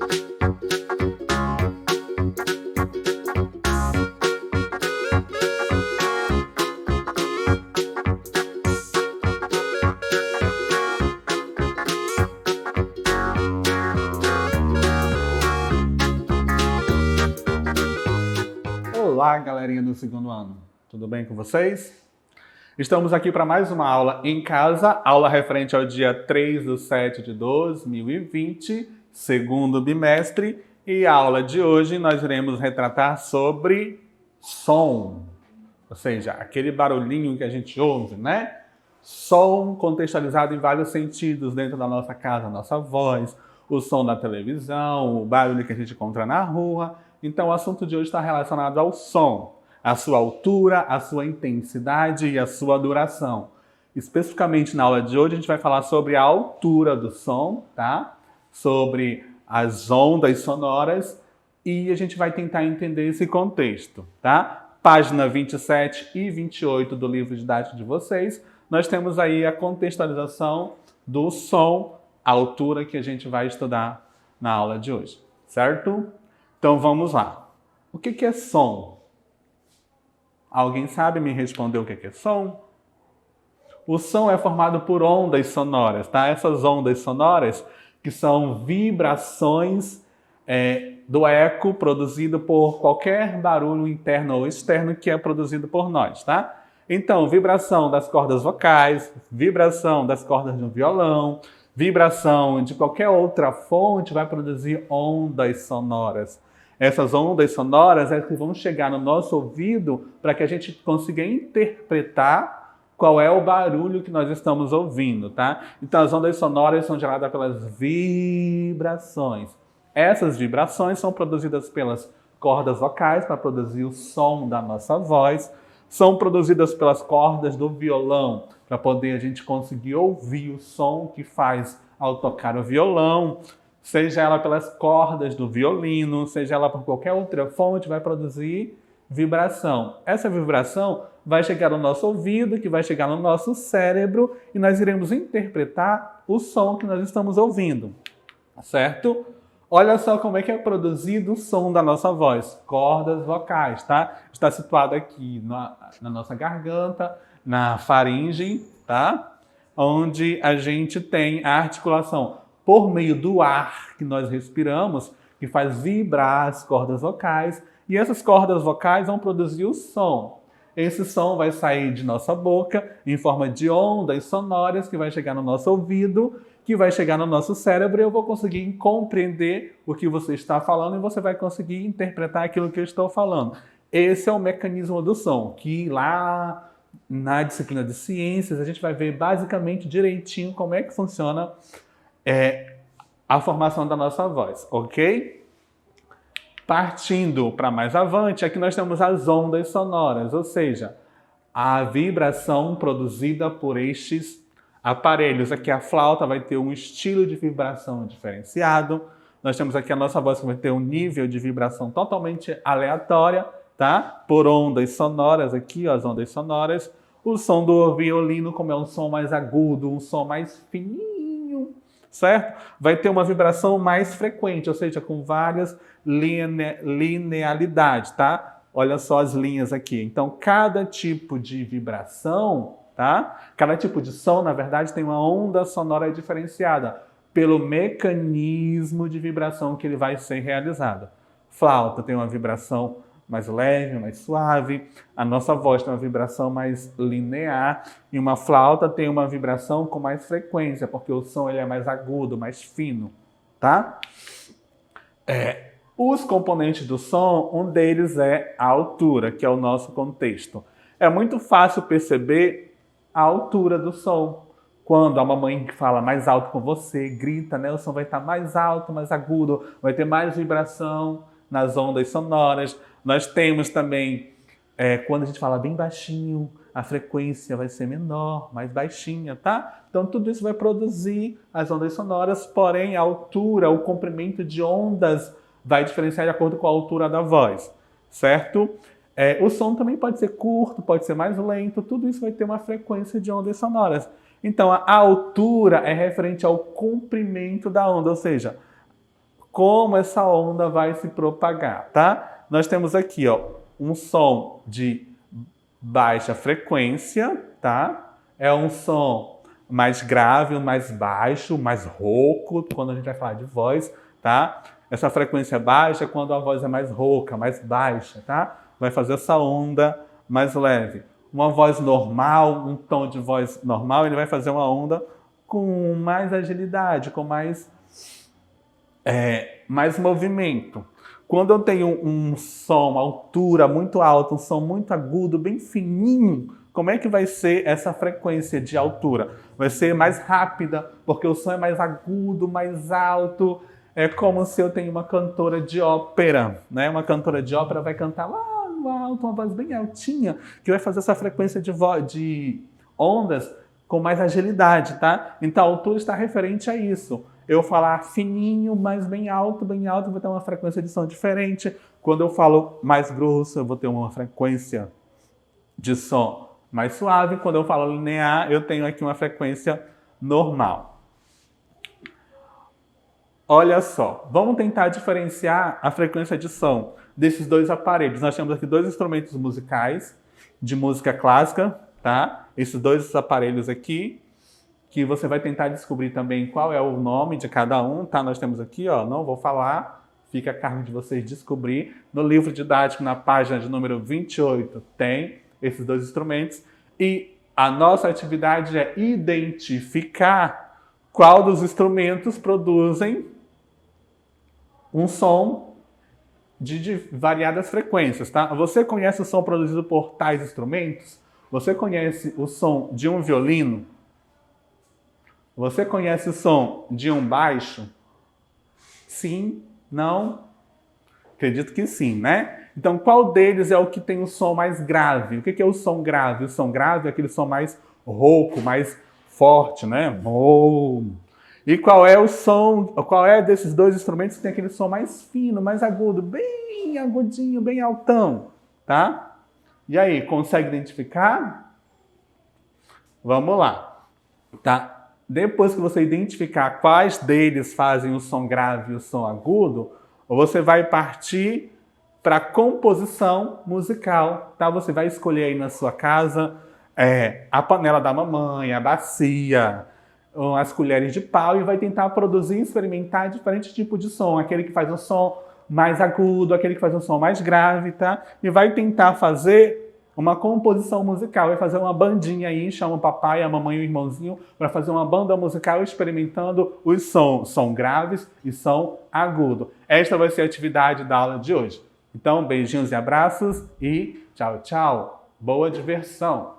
Olá, galerinha do segundo ano. Tudo bem com vocês? Estamos aqui para mais uma aula em casa, aula referente ao dia 3/7/2020, segundo bimestre, e a aula de hoje nós iremos retratar sobre som, ou seja, aquele barulhinho que a gente ouve, né? Som contextualizado em vários sentidos dentro da nossa casa, a nossa voz, o som da televisão, o barulho que a gente encontra na rua. Então o assunto de hoje está relacionado ao som, a sua altura, a sua intensidade e a sua duração. Especificamente na aula de hoje a gente vai falar sobre a altura do som, tá? Sobre as ondas sonoras e a gente vai tentar entender esse contexto, tá? Página 27 e 28 do livro didático de vocês, nós temos aí a contextualização do som, a altura que a gente vai estudar na aula de hoje, certo? Então vamos lá. O que é som? Alguém sabe me responder o que é som? O som é formado por ondas sonoras, tá? Essas ondas sonoras que são vibrações do eco produzido por qualquer barulho interno ou externo que é produzido por nós, tá? Então, vibração das cordas vocais, vibração das cordas de um violão, vibração de qualquer outra fonte vai produzir ondas sonoras. Essas ondas sonoras é que vão chegar no nosso ouvido para que a gente consiga interpretar qual é o barulho que nós estamos ouvindo, tá? Então as ondas sonoras são geradas pelas vibrações. Essas vibrações são produzidas pelas cordas vocais para produzir o som da nossa voz, são produzidas pelas cordas do violão para poder a gente conseguir ouvir o som que faz ao tocar o violão, seja ela pelas cordas do violino, seja ela por qualquer outra fonte, vai produzir vibração. Essa vibração vai chegar no nosso ouvido, que vai chegar no nosso cérebro, e nós iremos interpretar o som que nós estamos ouvindo, certo? Olha só como é que é produzido o som da nossa voz. Cordas vocais, tá? Está situado aqui na nossa garganta, na faringe, tá? Onde a gente tem a articulação por meio do ar que nós respiramos, que faz vibrar as cordas vocais, e essas cordas vocais vão produzir o som. Esse som vai sair de nossa boca em forma de ondas sonoras que vai chegar no nosso ouvido, que vai chegar no nosso cérebro, e eu vou conseguir compreender o que você está falando e você vai conseguir interpretar aquilo que eu estou falando. Esse é o mecanismo do som, que lá na disciplina de ciências a gente vai ver basicamente direitinho como é que funciona a formação da nossa voz, ok? Partindo para mais avante, aqui nós temos as ondas sonoras, ou seja, a vibração produzida por estes aparelhos. Aqui a flauta vai ter um estilo de vibração diferenciado, nós temos aqui a nossa voz que vai ter um nível de vibração totalmente aleatória, tá? Por ondas sonoras aqui, ó, as ondas sonoras. O som do violino, como é um som mais agudo, um som mais fininho, certo? Vai ter uma vibração mais frequente, ou seja, com várias linealidades, tá? Olha só as linhas aqui. Então, cada tipo de vibração, tá? Cada tipo de som, na verdade, tem uma onda sonora diferenciada pelo mecanismo de vibração que ele vai ser realizado. Flauta tem uma vibração mais leve, mais suave. A nossa voz tem uma vibração mais linear. E uma flauta tem uma vibração com mais frequência, porque o som ele é mais agudo, mais fino, tá? Os componentes do som, um deles é a altura, que é o nosso contexto. É muito fácil perceber a altura do som. Quando a mamãe fala mais alto com você, grita, né? O som vai estar mais alto, mais agudo, vai ter mais vibração nas ondas sonoras. Nós temos também, quando a gente fala bem baixinho, a frequência vai ser menor, mais baixinha, tá? Então tudo isso vai produzir as ondas sonoras, porém a altura, o comprimento de ondas vai diferenciar de acordo com a altura da voz, certo? O som também pode ser curto, pode ser mais lento, tudo isso vai ter uma frequência de ondas sonoras. Então a altura é referente ao comprimento da onda, ou seja, como essa onda vai se propagar, tá? Nós temos aqui, ó, um som de baixa frequência, tá? É um som mais grave, mais baixo, mais rouco, quando a gente vai falar de voz, tá? Essa frequência baixa é quando a voz é mais rouca, mais baixa, tá? Vai fazer essa onda mais leve. Uma voz normal, um tom de voz normal, ele vai fazer uma onda com mais agilidade, com mais movimento. Quando eu tenho um som, uma altura muito alta, um som muito agudo, bem fininho, como é que vai ser essa frequência de altura? Vai ser mais rápida, porque o som é mais agudo, mais alto. É como se eu tenho uma cantora de ópera, né? Uma cantora de ópera vai cantar lá no alto, uma voz bem altinha, que vai fazer essa frequência de ondas com mais agilidade, tá? Então a altura está referente a isso. Eu falar fininho, mas bem alto, vou ter uma frequência de som diferente. Quando eu falo mais grosso, eu vou ter uma frequência de som mais suave. Quando eu falo linear, eu tenho aqui uma frequência normal. Olha só, vamos tentar diferenciar a frequência de som desses dois aparelhos. Nós temos aqui dois instrumentos musicais de música clássica, tá? Esses dois aparelhos aqui, que você vai tentar descobrir também qual é o nome de cada um, tá? Nós temos aqui, ó, não vou falar, fica a cargo de vocês descobrir. No livro didático, na página de número 28, tem esses dois instrumentos. E a nossa atividade é identificar qual dos instrumentos produzem um som de variadas frequências, tá? Você conhece o som produzido por tais instrumentos? Você conhece o som de um violino? Você conhece o som de um baixo? Sim? Não? Acredito que sim, né? Então, qual deles é o que tem o som mais grave? O que é o som grave? O som grave é aquele som mais rouco, mais forte, né? E qual é o som, qual é desses dois instrumentos que tem aquele som mais fino, mais agudo, bem agudinho, bem altão, tá? E aí, consegue identificar? Vamos lá, tá? Depois que você identificar quais deles fazem o som grave e o som agudo, você vai partir para a composição musical, tá? Você vai escolher aí na sua casa a panela da mamãe, a bacia, as colheres de pau e vai tentar produzir e experimentar diferentes tipos de som. Aquele que faz um som mais agudo, aquele que faz um som mais grave, tá? E vai tentar fazer uma composição musical, vai fazer uma bandinha aí, chama o papai, a mamãe e o irmãozinho para fazer uma banda musical experimentando os som graves e som agudo. Esta vai ser a atividade da aula de hoje. Então, beijinhos e abraços e tchau, tchau. Boa diversão!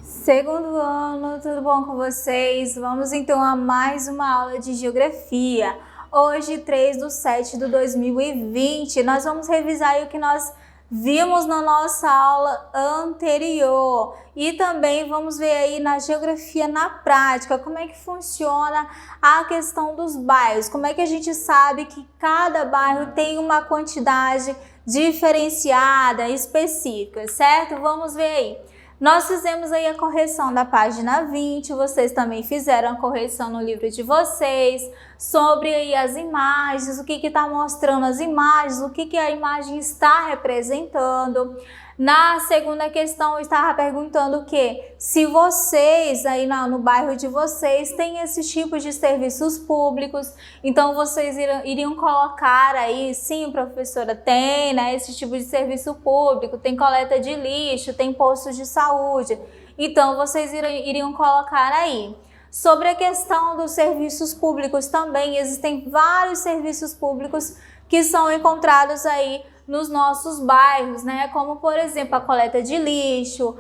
Segundo ano, tudo bom com vocês? Vamos então a mais uma aula de Geografia. Hoje, 3/7/2020, nós vamos revisar aí o que nós vimos na nossa aula anterior. E também vamos ver aí na Geografia na prática, como é que funciona a questão dos bairros. Como é que a gente sabe que cada bairro tem uma quantidade diferenciada, específica, certo? Vamos ver aí. Nós fizemos aí a correção da página 20, vocês também fizeram a correção no livro de vocês, sobre aí as imagens, o que está mostrando as imagens, o que a imagem está representando. Na segunda questão, eu estava perguntando o quê? Se vocês aí no bairro de vocês têm esse tipo de serviços públicos, então vocês iriam colocar aí, sim, professora, tem, né, esse tipo de serviço público, tem coleta de lixo, tem postos de saúde, então vocês iriam colocar aí. Sobre a questão dos serviços públicos também, existem vários serviços públicos que são encontrados aí nos nossos bairros, né? Como, por exemplo, a coleta de lixo,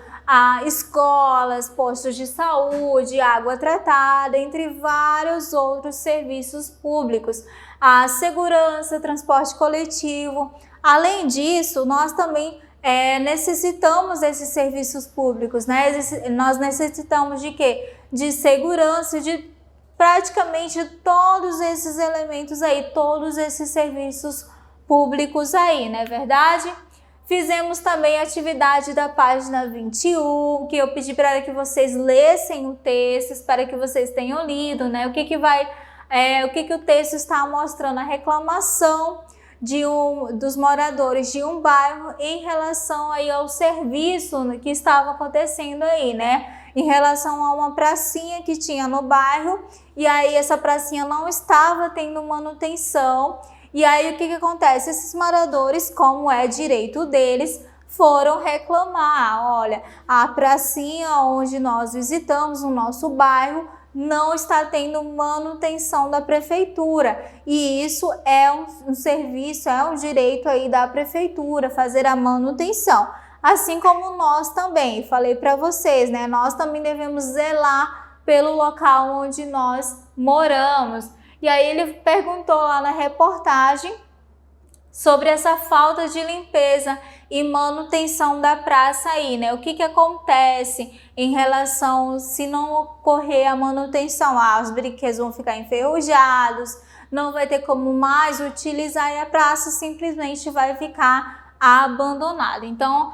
escolas, postos de saúde, água tratada, entre vários outros serviços públicos. A segurança, transporte coletivo. Além disso, nós também necessitamos desses serviços públicos, né? Nós necessitamos de quê? De segurança, de praticamente todos esses elementos aí, todos esses serviços públicos aí, não é verdade? Fizemos também a atividade da página 21, que eu pedi para que vocês lessem o texto, espero que vocês tenham lido, né? O que o texto está mostrando? A reclamação dos moradores de um bairro em relação aí ao serviço que estava acontecendo aí, né? Em relação a uma pracinha que tinha no bairro, e aí essa pracinha não estava tendo manutenção. E aí o que acontece? Esses moradores, como é direito deles, foram reclamar. Olha, a pracinha onde nós visitamos no nosso bairro não está tendo manutenção da prefeitura. E isso é um serviço, é um direito aí da prefeitura, fazer a manutenção. Assim como nós também, falei para vocês, né? Nós também devemos zelar pelo local onde nós moramos. E aí ele perguntou lá na reportagem sobre essa falta de limpeza e manutenção da praça aí, né? O que acontece em relação se não ocorrer a manutenção? Os brinquedos vão ficar enferrujados, não vai ter como mais utilizar e a praça simplesmente vai ficar abandonada. Então,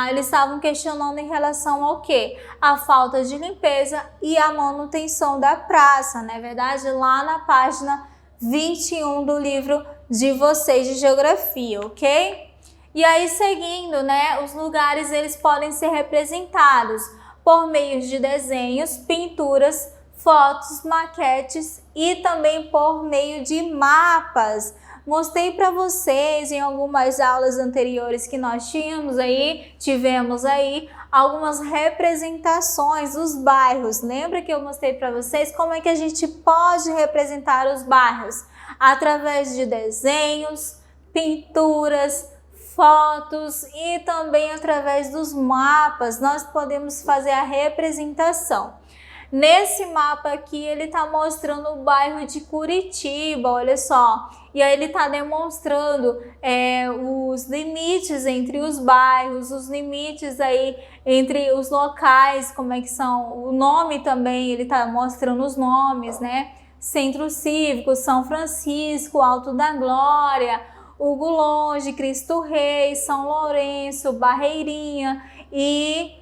eles estavam questionando em relação ao quê? A falta de limpeza e a manutenção da praça, não é verdade? Lá na página 21 do livro de vocês de geografia, ok? E aí, seguindo, né, os lugares eles podem ser representados por meio de desenhos, pinturas, fotos, maquetes e também por meio de mapas. Mostrei para vocês em algumas aulas anteriores que nós tivemos aí algumas representações dos bairros. Lembra que eu mostrei para vocês como é que a gente pode representar os bairros? Através de desenhos, pinturas, fotos e também através dos mapas nós podemos fazer a representação. Nesse mapa aqui ele está mostrando o bairro de Curitiba, olha só. E aí ele está demonstrando os limites entre os bairros, os limites aí entre os locais, como é que são, o nome também, ele está mostrando os nomes, né? Centro Cívico, São Francisco, Alto da Glória, Hugo Longe, Cristo Rei, São Lourenço, Barreirinha e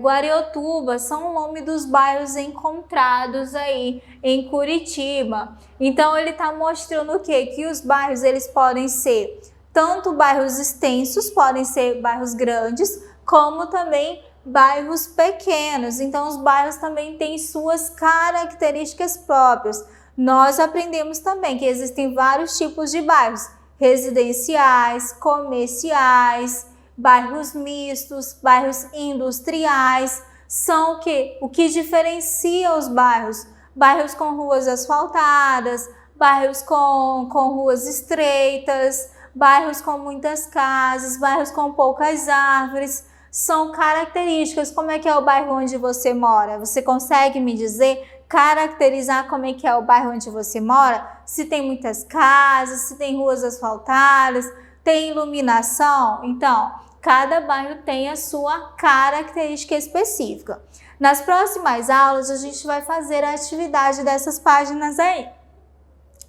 Guariotuba são o nome dos bairros encontrados aí em Curitiba. Então ele está mostrando o quê? Que os bairros eles podem ser tanto bairros extensos, podem ser bairros grandes, como também bairros pequenos. Então os bairros também têm suas características próprias. Nós aprendemos também que existem vários tipos de bairros: residenciais, comerciais, bairros mistos, bairros industriais. São o que diferencia os bairros? Bairros com ruas asfaltadas, bairros com ruas estreitas, bairros com muitas casas, bairros com poucas árvores. São características. Como é que é o bairro onde você mora? Você consegue me dizer, caracterizar como é que é o bairro onde você mora? Se tem muitas casas, se tem ruas asfaltadas, tem iluminação? Então, cada bairro tem a sua característica específica. Nas próximas aulas, a gente vai fazer a atividade dessas páginas aí.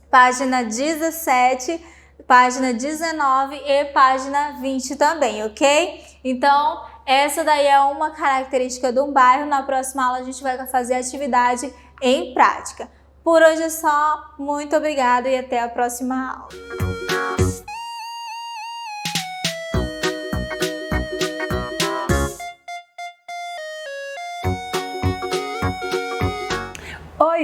Página 17, página 19 e página 20 também, ok? Então, essa daí é uma característica de um bairro. Na próxima aula, a gente vai fazer a atividade em prática. Por hoje é só. Muito obrigada e até a próxima aula.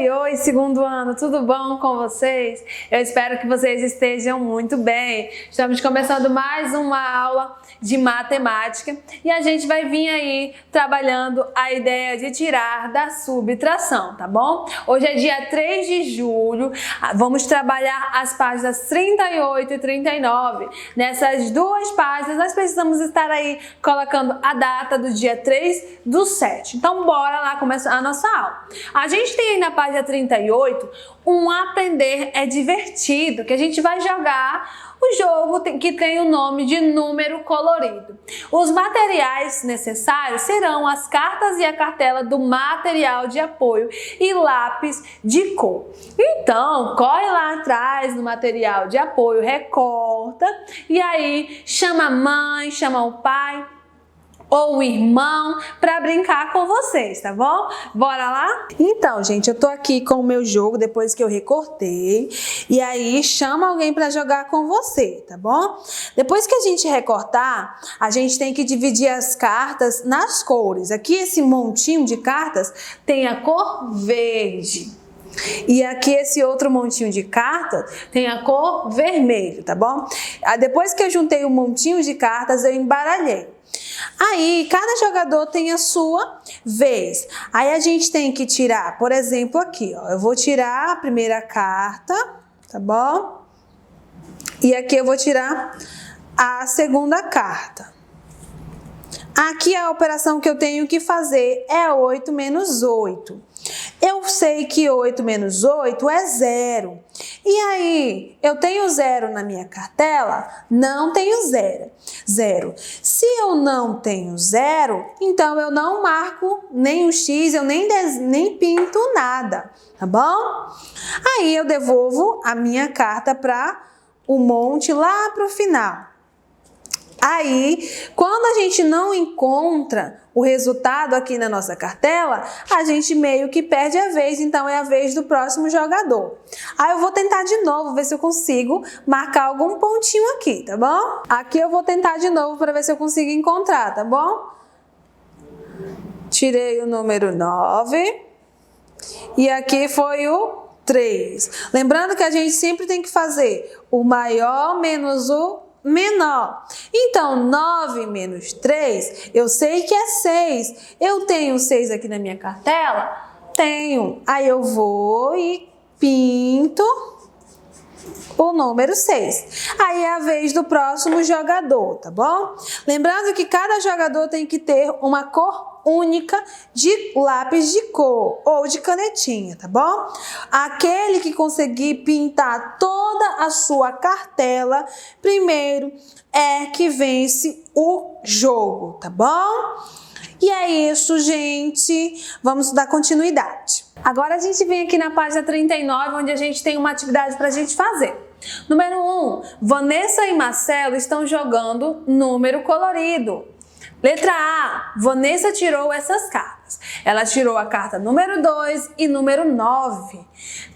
Oi, segundo ano, tudo bom com vocês? Eu espero que vocês estejam muito bem. Estamos começando mais uma aula de matemática e a gente vai vir aí trabalhando a ideia de tirar da subtração, tá bom? Hoje é dia 3 de julho, vamos trabalhar as páginas 38 e 39. Nessas duas páginas nós precisamos estar aí colocando a data do dia 3/7. Então bora lá começar a nossa aula. A gente tem aí na página página 38, um aprender é divertido, que a gente vai jogar o jogo que tem o nome de número colorido. Os materiais necessários serão as cartas e a cartela do material de apoio e lápis de cor. Então, corre lá atrás no material de apoio, recorta e aí chama a mãe, chama o pai ou o irmão para brincar com vocês, tá bom? Bora lá? Então, gente, eu tô aqui com o meu jogo depois que eu recortei e aí chama alguém para jogar com você, tá bom? Depois que a gente recortar, a gente tem que dividir as cartas nas cores. Aqui esse montinho de cartas tem a cor verde. E aqui esse outro montinho de cartas tem a cor vermelho, tá bom? Depois que eu juntei o montinho de cartas, eu embaralhei. Aí, cada jogador tem a sua vez. Aí a gente tem que tirar, por exemplo, aqui, ó. Eu vou tirar a primeira carta, tá bom? E aqui eu vou tirar a segunda carta. Aqui a operação que eu tenho que fazer é 8 menos 8. Eu sei que 8 menos 8 é 0. E aí, eu tenho 0 na minha cartela? Não tenho 0. Se eu não tenho 0, então eu não marco nem o X, eu nem pinto nada, tá bom? Aí eu devolvo a minha carta para o monte lá para o final. Aí, quando a gente não encontra o resultado aqui na nossa cartela, a gente meio que perde a vez, então é a vez do próximo jogador. Aí eu vou tentar de novo, ver se eu consigo marcar algum pontinho aqui, tá bom? Aqui eu vou tentar de novo para ver se eu consigo encontrar, tá bom? Tirei o número 9 e aqui foi o 3. Lembrando que a gente sempre tem que fazer o maior menos o menor. Então, 9 menos 3, eu sei que é 6. Eu tenho 6 aqui na minha cartela? Tenho. Aí eu vou e pinto o número 6. Aí é a vez do próximo jogador, tá bom? Lembrando que cada jogador tem que ter uma cor única de lápis de cor ou de canetinha, tá bom? Aquele que conseguir pintar toda a sua cartela primeiro é que vence o jogo, tá bom? E é isso, gente. Vamos dar continuidade. Agora a gente vem aqui na página 39, onde a gente tem uma atividade para a gente fazer. Número 1. Vanessa e Marcelo estão jogando número colorido. Letra A. Vanessa tirou essas cartas. Ela tirou a carta número 2 e número 9.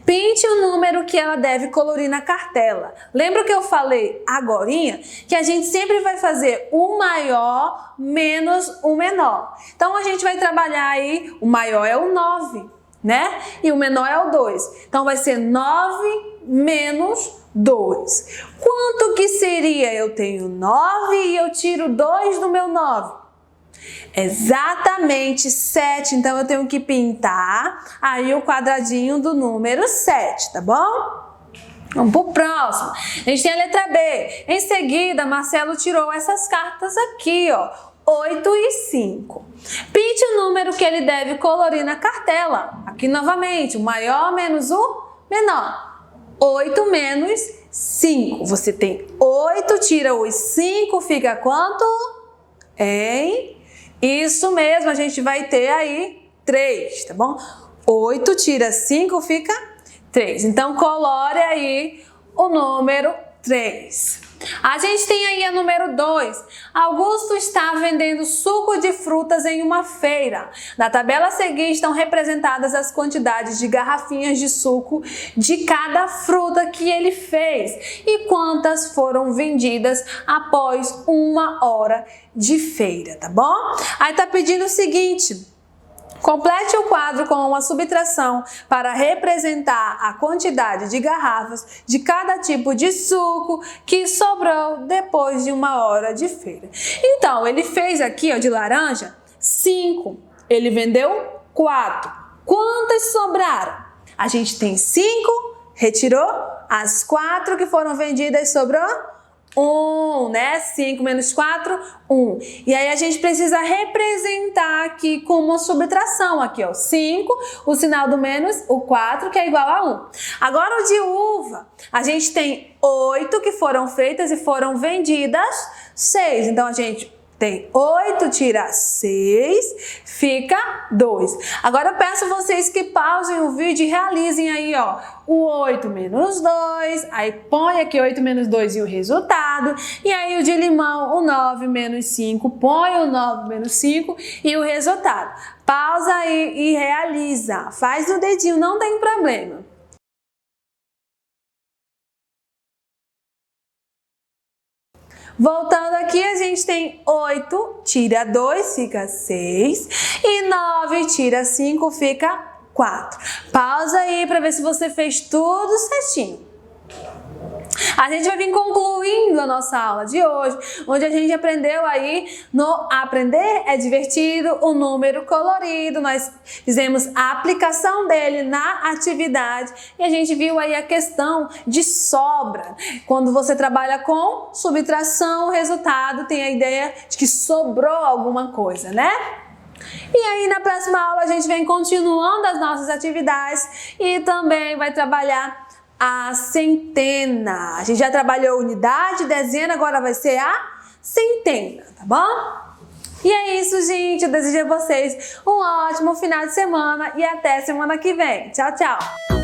Pinte o número que ela deve colorir na cartela. Lembra que eu falei agorinha? Que a gente sempre vai fazer o maior menos o menor. Então a gente vai trabalhar aí, o maior é o 9, né? E o menor é o 2. Então vai ser 9 menos 2. Quanto que seria? Eu tenho 9 e eu tiro 2 do meu 9. Exatamente 7. Então eu tenho que pintar aí o quadradinho do número 7, tá bom? Vamos pro próximo. A gente tem a letra B. Em seguida, Marcelo tirou essas cartas aqui, ó. 8 e 5. Pinte o número que ele deve colorir na cartela. Aqui novamente, o maior menos o menor. 8 menos 5. Você tem 8, tira os 5, fica quanto? Isso mesmo, a gente vai ter aí 3, tá bom? 8 tira 5, fica 3. Então, colore aí o número 3. A gente tem aí a número 2. Augusto está vendendo suco de frutas em uma feira. Na tabela a seguir estão representadas as quantidades de garrafinhas de suco de cada fruta que ele fez e quantas foram vendidas após 1 hora de feira, tá bom? Aí tá pedindo o seguinte: complete o quadro com uma subtração para representar a quantidade de garrafas de cada tipo de suco que sobrou depois de 1 hora de feira. Então, ele fez aqui, ó, de laranja, 5. Ele vendeu 4. Quantas sobraram? A gente tem 5, retirou as 4 que foram vendidas, sobrou né? 5 menos 4, 1. E aí a gente precisa representar aqui com uma subtração aqui, ó. 5, o sinal do menos, o 4, que é igual a 1. Agora o de uva, a gente tem 8 que foram feitas e foram vendidas, 6. Então a gente tem 8, tira 6, fica 2. Agora eu peço vocês que pausem o vídeo e realizem aí, ó, o 8 menos 2, aí põe aqui 8 menos 2 e o resultado, e aí o de limão, o 9 menos 5, põe o 9 menos 5 e o resultado. Pausa aí e realiza, faz no dedinho, não tem problema. Voltando aqui, a gente tem 8, tira 2, fica 6. E 9, tira 5, fica 4. Pausa aí para ver se você fez tudo certinho. A gente vai vir concluindo a nossa aula de hoje, onde a gente aprendeu aí no aprender é divertido, o número colorido, nós fizemos a aplicação dele na atividade e a gente viu aí a questão de sobra. Quando você trabalha com subtração, o resultado tem a ideia de que sobrou alguma coisa, né? E aí na próxima aula a gente vem continuando as nossas atividades e também vai trabalhar a centena. A gente já trabalhou unidade, dezena, agora vai ser a centena, tá bom? E é isso, gente. Eu desejo a vocês um ótimo final de semana e até semana que vem. Tchau, tchau!